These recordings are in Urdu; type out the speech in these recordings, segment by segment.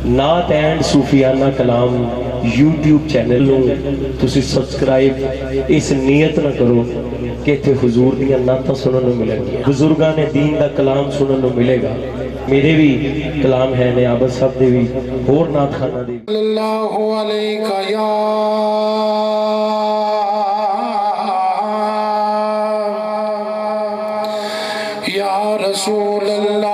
نعت اینڈ صوفیانہ کلام یوٹیوب چینل نو تسی سبسکرائب اس نیت نہ کرو کہ تے حضور دیاں نعتاں سنن نو ملن گی، بزرگاں نے دین دا کلام سنن نو ملے گا۔ میرے بھی کلام ہے نیابت صاحب دے بھی اور نعت خانہ دے بھی۔ اللہ علیکہ یا رسول اللہ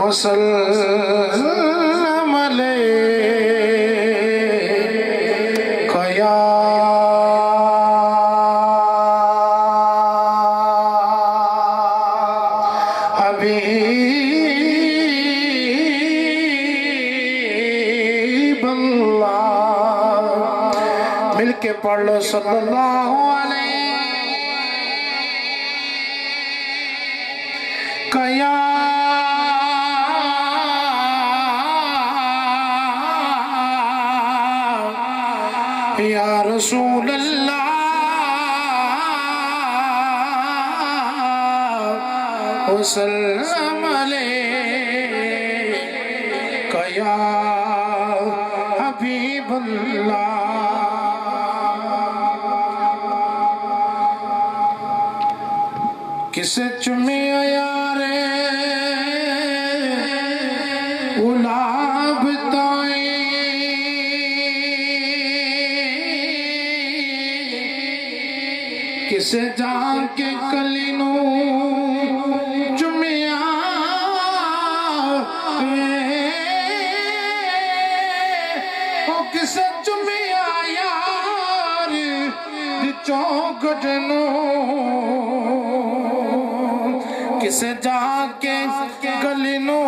وسلم علیکہ یا حبیب اللہ، مل کے پڑھ لو صلی اللہ علیکہ یا رسول اللہ وسلم علیکہ یا حبیب اللہ۔ کسے چمی یارے گلاب تائیں، کسے جان کے کلی نو چمیا او کسے چمیا یار دی چوکٹ نو، کسے جان کے کلی نو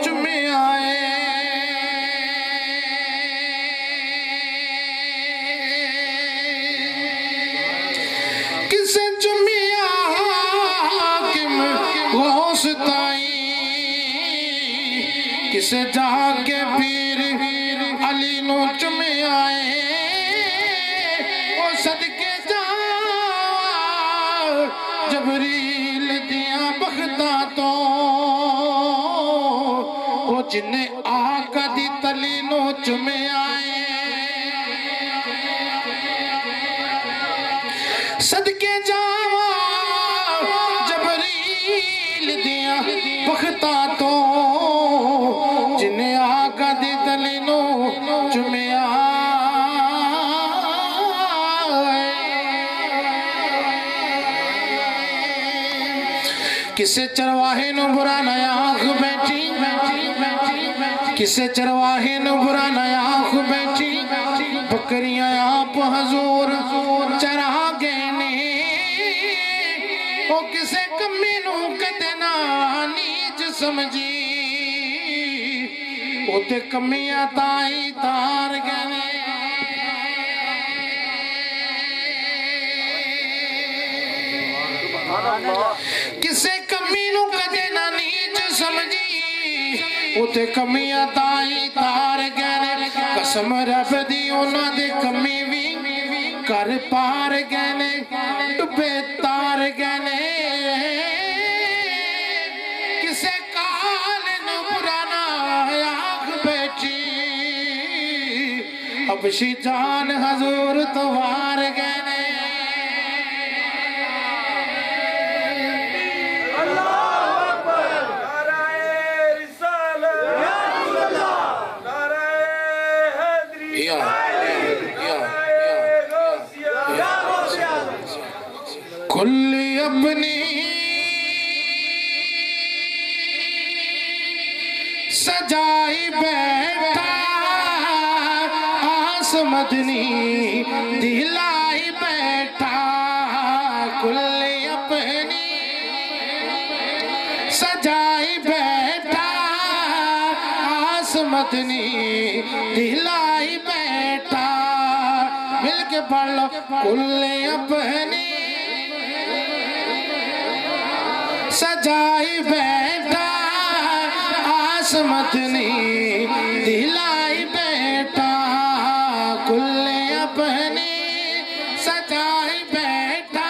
چمیا کسے چمیا حاکم غوث تائیں، کسے جا کے پیر علی نو چمیا او صدقے جا جبریل دیاں بختاں تو او جنہیں آقا دی تلی نو چمیا صدقے جاوا جبریل دیاں بختاں تو جنہیں آقا دی تلی نو چمیا کسے چرواہے نو برا نیا آنکھ بیٹھی، کسے چرواہے نو برا نیا آنکھ بیٹھی، بکریاں آپ حضور چرا گئے نے او کسے کمی نو کدنا نیج سمجھی او تے کمیاں تائی تار گئے کسے کمی نو کدنا نیج سمجھی او تے کمیاں تائی تار گئے قسم رب دی انہاں دے کمی بھی کر پار گئے ڈبے تار گئے کسے کال نو برانا آنکھ بیٹھی حبشی جان حضور توار گئے کلی اپنی سجائی بیٹھا آس مدنی دلائی بیٹھا کلی اپنی سجائی بیٹھا آس مدنی دلائی بیٹھا مل کے پڑھ لو کلی اپنی سجائی بیٹھا آسمتنی دلائی بیٹھا کل اپنی سجائی بیٹھا